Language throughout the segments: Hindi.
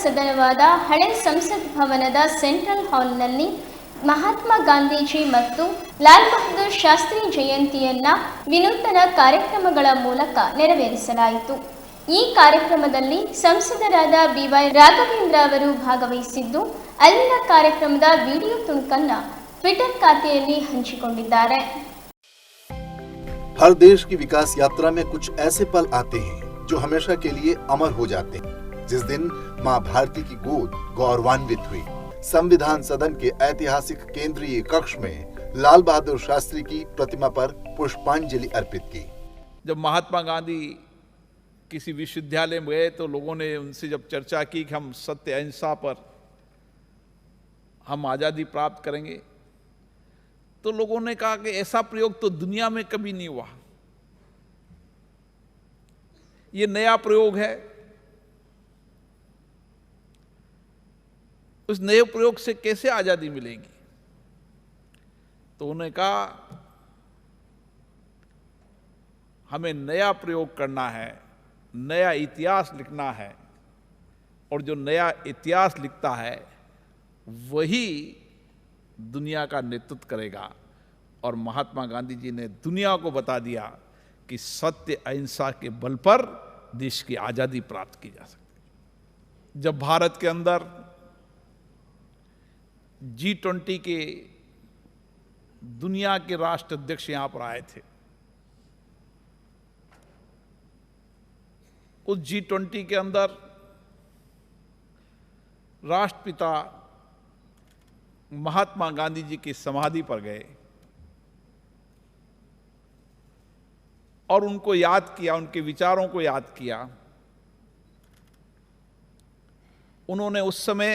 ಸದನವಾದ ಹಳೆ ಸಂಸತ್ ಭವನದ ಸೆಂಟ್ರಲ್ ಹಾಲ್ನಲ್ಲಿ ಮಹಾತ್ಮ ಗಾಂಧೀಜಿ ಮತ್ತು ಲಾಲ್ ಬಹದ್ದೂರ್ ಶಾಸ್ತ್ರಿ ಜಯಂತಿಯನ್ನ ವಿನೂತನ ಕಾರ್ಯಕ್ರಮಗಳ ಮೂಲಕ ನೆರವೇರಿಸಲಾಯಿತು. ಈ ಕಾರ್ಯಕ್ರಮದಲ್ಲಿ ಸಂಸದರಾದ BY ರಾಘವೇಂದ್ರ ಅವರು ಭಾಗವಹಿಸಿದ್ದು, ಅಲ್ಲಿನ ಕಾರ್ಯಕ್ರಮದ ವಿಡಿಯೋ ತುಣುಕನ್ನು ಟ್ವಿಟರ್ ಖಾತೆಯಲ್ಲಿ ಹಂಚಿಕೊಂಡಿದ್ದಾರೆ. हर देश की विकास यात्रा में कुछ ऐसे पल आते हैं जो हमेशा के लिए अमर हो जाते हैं. जिस दिन मां भारती की गोद गौरवान्वित हुई, संविधान सदन के ऐतिहासिक केंद्रीय कक्ष में लाल बहादुर शास्त्री की प्रतिमा पर पुष्पांजलि अर्पित की. जब महात्मा गांधी किसी विश्वविद्यालय में गए तो लोगों ने उनसे जब चर्चा की कि हम सत्य अहिंसा पर हम आज़ादी प्राप्त करेंगे, तो लोगों ने कहा कि ऐसा प्रयोग तो दुनिया में कभी नहीं हुआ, ये नया प्रयोग है. उस नए प्रयोग से कैसे आजादी मिलेगी? तो उन्होंने कहा हमें नया प्रयोग करना है, नया इतिहास लिखना है, और जो नया इतिहास लिखता है वही दुनिया का नेतृत्व करेगा. और महात्मा गांधी जी ने दुनिया को बता दिया कि सत्य अहिंसा के बल पर देश की आज़ादी प्राप्त की जा सकती है. जब भारत के अंदर G20 के दुनिया के राष्ट्र अध्यक्ष यहां पर आए थे, उस G20 के अंदर राष्ट्रपिता महात्मा गांधी जी की समाधि पर गए और उनको याद किया, उनके विचारों को याद किया. उन्होंने उस समय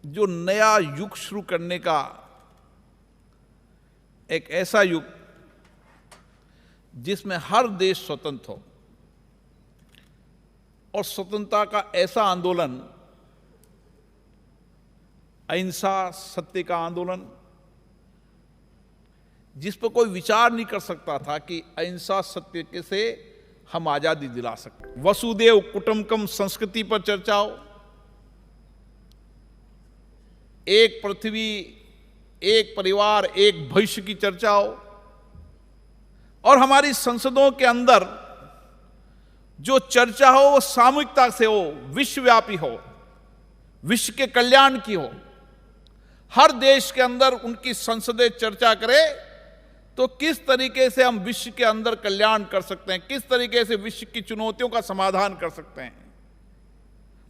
जो नया युग शुरू करने का, एक ऐसा युग जिसमें हर देश स्वतंत्र हो, और स्वतंत्रता का ऐसा आंदोलन, अहिंसा सत्य का आंदोलन, जिस पर कोई विचार नहीं कर सकता था कि अहिंसा सत्य के से हम आजादी दिला सकते. वसुदेव कुटुंबकम संस्कृति पर चर्चा हो, एक पृथ्वी, एक परिवार, एक भविष्य की चर्चा हो, और हमारी संसदों के अंदर जो चर्चा हो वो सामूहिकता से हो, विश्वव्यापी हो, विश्व के कल्याण की हो. हर देश के अंदर उनकी संसदें चर्चा करे तो किस तरीके से हम विश्व के अंदर कल्याण कर सकते हैं, किस तरीके से विश्व की चुनौतियों का समाधान कर सकते हैं.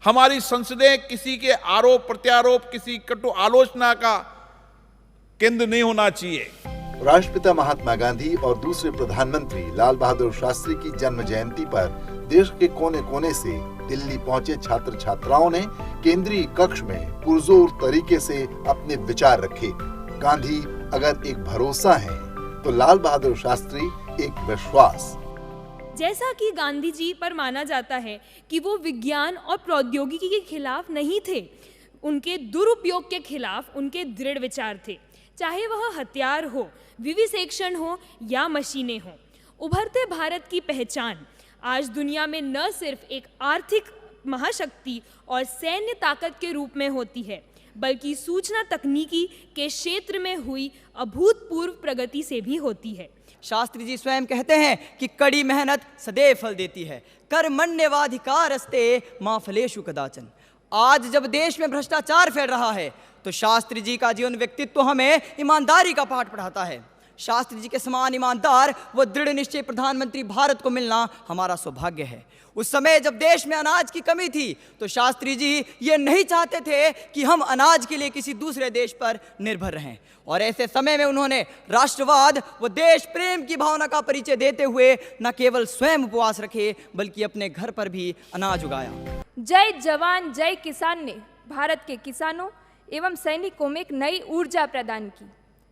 हमारी संसदें किसी के आरोप प्रत्यारोप, किसी कटु आलोचना का केंद्र नहीं होना चाहिए. राष्ट्रपिता महात्मा गांधी और दूसरे प्रधानमंत्री लाल बहादुर शास्त्री की जन्म जयंती पर देश के कोने कोने से दिल्ली पहुंचे छात्र छात्राओं ने केंद्रीय कक्ष में पुरजोर तरीके से अपने विचार रखे. गांधी अगर एक भरोसा है तो लाल बहादुर शास्त्री एक विश्वास. जैसा कि गांधी जी पर माना जाता है कि वो विज्ञान और प्रौद्योगिकी के खिलाफ नहीं थे, उनके दुरुपयोग के खिलाफ उनके दृढ़ विचार थे. चाहे वह हथियार हो, विविसेचन हो या मशीनें हो. उभरते भारत की पहचान आज दुनिया में न सिर्फ एक आर्थिक महाशक्ति और सैन्य ताकत के रूप में होती है, बल्कि सूचना तकनीकी के क्षेत्र में हुई अभूतपूर्व प्रगति से भी होती है. शास्त्री जी स्वयं कहते हैं कि कड़ी मेहनत सदैव फल देती है. कर्मण्येवाधिकारस्ते मा फलेषु कदाचन. आज जब देश में भ्रष्टाचार फैल रहा है तो शास्त्री जी का जीवन व्यक्तित्व हमें ईमानदारी का पाठ पढ़ाता है. शास्त्री जी के समान ईमानदार व दृढ़ निश्चय प्रधानमंत्री भारत को मिलना हमारा सौभाग्य है. उस समय जब देश में अनाज की कमी थी तो शास्त्री जी ये नहीं चाहते थे कि हम अनाज के लिए किसी दूसरे देश पर निर्भर रहें, और ऐसे समय में उन्होंने राष्ट्रवाद व देश प्रेम की भावना का परिचय देते हुए न केवल स्वयं उपवास रखे बल्कि अपने घर पर भी अनाज उगाया. जय जवान जय किसान ने भारत के किसानों एवं सैनिकों में एक नई ऊर्जा प्रदान की,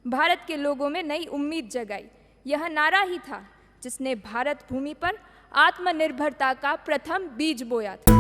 भारत के लोगों में नई उम्मीद जगाई. यह नारा ही था जिसने भारत भूमि पर आत्मनिर्भरता का प्रथम बीज बोया था.